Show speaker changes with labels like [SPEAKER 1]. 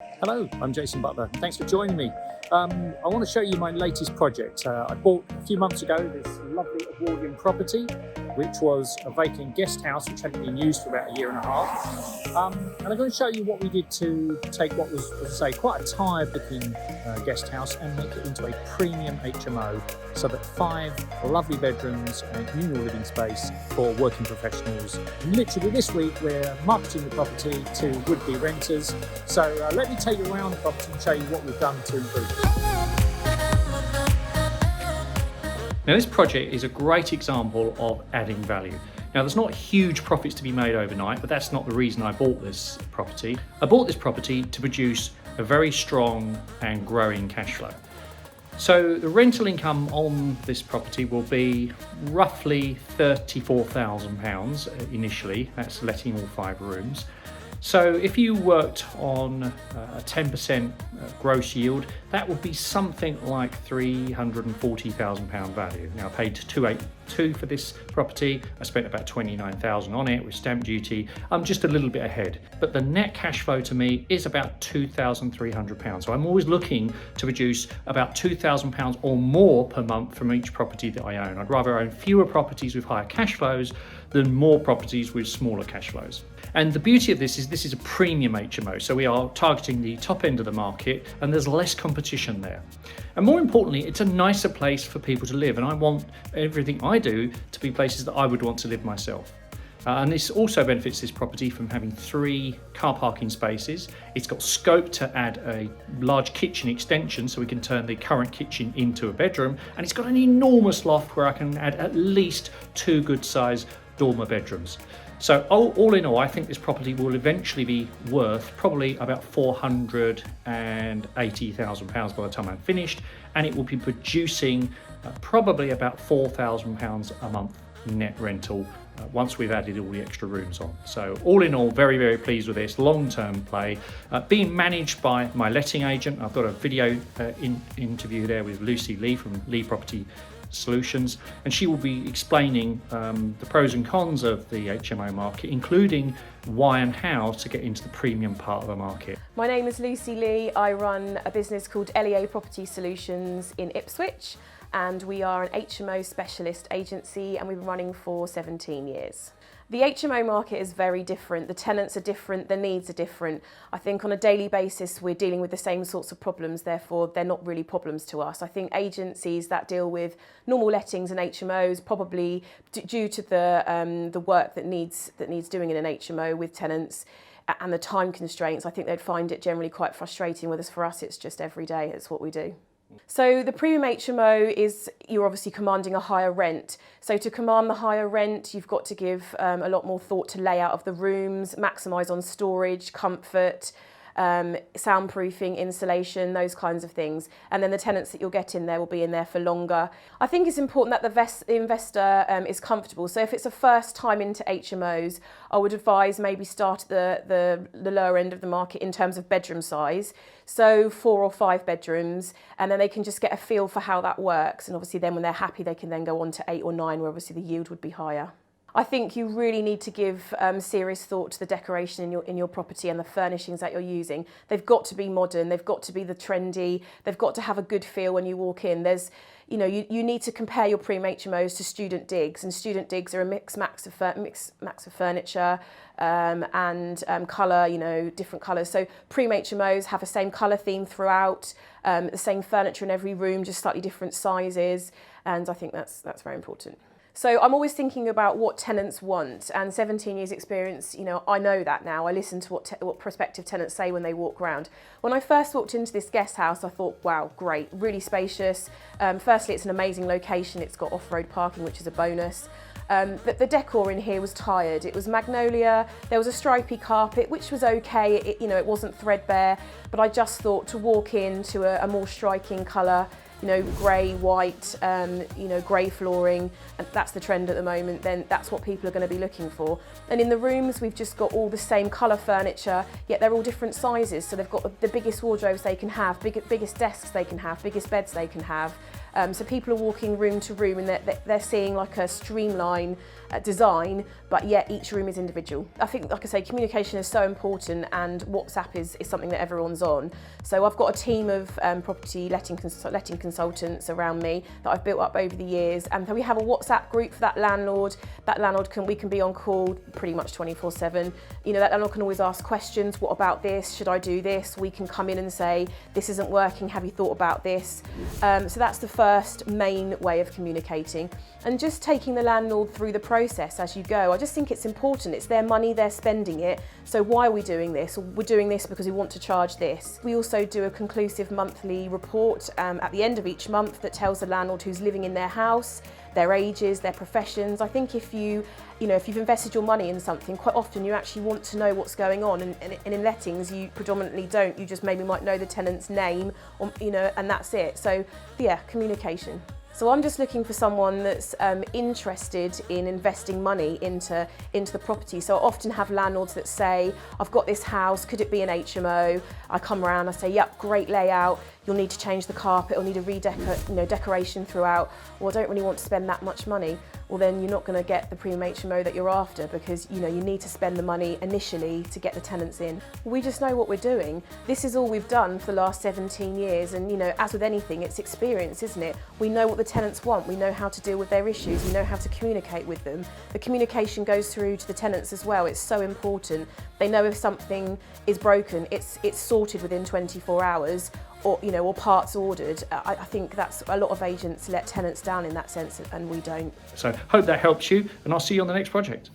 [SPEAKER 1] Hello, I'm Jason Butler. Thanks for joining me. I want to show you my latest project. I bought a few months ago this lovely award-winning property, which was a vacant guest house which hadn't been used for about a year and a half. And I'm going to show you what we did to take what was, as I say, quite a tired-looking guest house and make it into a premium HMO, so that 5 lovely bedrooms and communal living space for working professionals. Literally this week we're marketing the property to would-be renters. So let me take you around the property and show you what we've done to improve it.
[SPEAKER 2] Now this project is a great example of adding value. Now there's not huge profits to be made overnight, but that's not the reason I bought this property. I bought this property to produce a very strong and growing cash flow. So the rental income on this property will be roughly £34,000 initially. That's letting all 5 rooms. So if you worked on a 10% gross yield, that would be something like £340,000 value. Now I paid $282 for this property. I spent about £29,000 on it with stamp duty. I'm just a little bit ahead, but the net cash flow to me is about £2,300. So I'm always looking to produce about £2,000 or more per month from each property that I own. I'd rather own fewer properties with higher cash flows than more properties with smaller cash flows. And the beauty of this is a premium HMO, so we are targeting the top end of the market and there's less competition there. And more importantly, it's a nicer place for people to live, and I want everything I do to be places that I would want to live myself. And this also benefits this property from having 3 car parking spaces. It's got scope to add a large kitchen extension so we can turn the current kitchen into a bedroom, and it's got an enormous loft where I can add at least 2 good sized dormer bedrooms. So all in all, I think this property will eventually be worth probably about £480,000 by the time I'm finished, and it will be producing probably about £4,000 a month net rental once we've added all the extra rooms on. So all in all, very, very pleased with this long-term play. Being managed by my letting agent. I've got a video interview there with Lucy Lee from Lee Property Solutions, and she will be explaining the pros and cons of the HMO market, including why and how to get into the premium part of the market.
[SPEAKER 3] My name is Lucy Lee. I run a business called LEA Property Solutions in Ipswich, and we are an HMO specialist agency, and we've been running for 17 years. The HMO market is very different. The tenants are different, the needs are different. I think on a daily basis we're dealing with the same sorts of problems, therefore they're not really problems to us. I think agencies that deal with normal lettings and HMOs, probably due to the work that needs doing in an HMO with tenants and the time constraints, I think they'd find it generally quite frustrating, whereas for us it's just every day, it's what we do. So the premium HMO is, you're obviously commanding a higher rent. So to command the higher rent, you've got to give a lot more thought to layout of the rooms, maximise on storage, comfort, soundproofing, insulation, those kinds of things. And then the tenants that you'll get in there will be in there for longer. I think it's important that the investor is comfortable. So if it's a first time into HMOs, I would advise maybe start at the lower end of the market in terms of bedroom size. So 4 or 5 bedrooms, and then they can just get a feel for how that works. And obviously then when they're happy, they can then go on to 8 or 9, where obviously the yield would be higher. I think you really need to give serious thought to the decoration in your property and the furnishings that you're using. They've got to be modern, they've got to be the trendy, they've got to have a good feel when you walk in. You need to compare your premium HMOs to student digs, and student digs are a mix max of furniture and colour, different colours. So premium HMOs have the same colour theme throughout, the same furniture in every room, just slightly different sizes, and I think that's very important. So I'm always thinking about what tenants want, and 17 years experience, I know that now. I listen to what prospective tenants say when they walk around. When I first walked into this guest house, I thought, wow, great, really spacious. Firstly, it's an amazing location. It's got off-road parking, which is a bonus. The decor in here was tired. It was magnolia, there was a stripy carpet, which was okay. It wasn't threadbare, but I just thought to walk into a more striking colour, grey, white, grey flooring, and that's the trend at the moment, then that's what people are going to be looking for. And in the rooms, we've just got all the same colour furniture, yet they're all different sizes. So they've got the biggest wardrobes they can have, biggest desks they can have, biggest beds they can have. So people are walking room to room and they're seeing like a streamline design, but yet each room is individual. I think, like I say, communication is so important, and WhatsApp is something that everyone's on. So I've got a team of property letting consultants around me that I've built up over the years, and we have a WhatsApp group for that landlord. We can be on call pretty much 24/7. You know, that landlord can always ask questions. What about this? Should I do this? We can come in and say, this isn't working. Have you thought about this? So that's the first main way of communicating, and just taking the landlord through the process as you go. I just think it's important. It's their money, they're spending it. So why are we doing this? We're doing this because we want to charge this. We also do a conclusive monthly report at the end of each month that tells the landlord who's living in their house, their ages, their professions. I think if you've invested your money in something, quite often you actually want to know what's going on, and in lettings you predominantly don't. You just maybe might know the tenant's name, or, and that's it. So yeah, communication. So I'm just looking for someone that's interested in investing money into the property. So I often have landlords that say, I've got this house, could it be an HMO? I come around, I say, yep, great layout. You'll need to change the carpet, or need a decoration throughout. Well, I don't really want to spend that much money. Well, then you're not going to get the premium HMO that you're after, because you need to spend the money initially to get the tenants in. We just know what we're doing. This is all we've done for the last 17 years, and as with anything, it's experience, isn't it? We know what the tenants want, we know how to deal with their issues, we know how to communicate with them. The communication goes through to the tenants as well. It's so important. They know if something is broken, it's sorted within 24 hours. Or parts ordered. I think that's a lot of agents let tenants down in that sense, and we don't.
[SPEAKER 2] So hope that helps you, and I'll see you on the next project.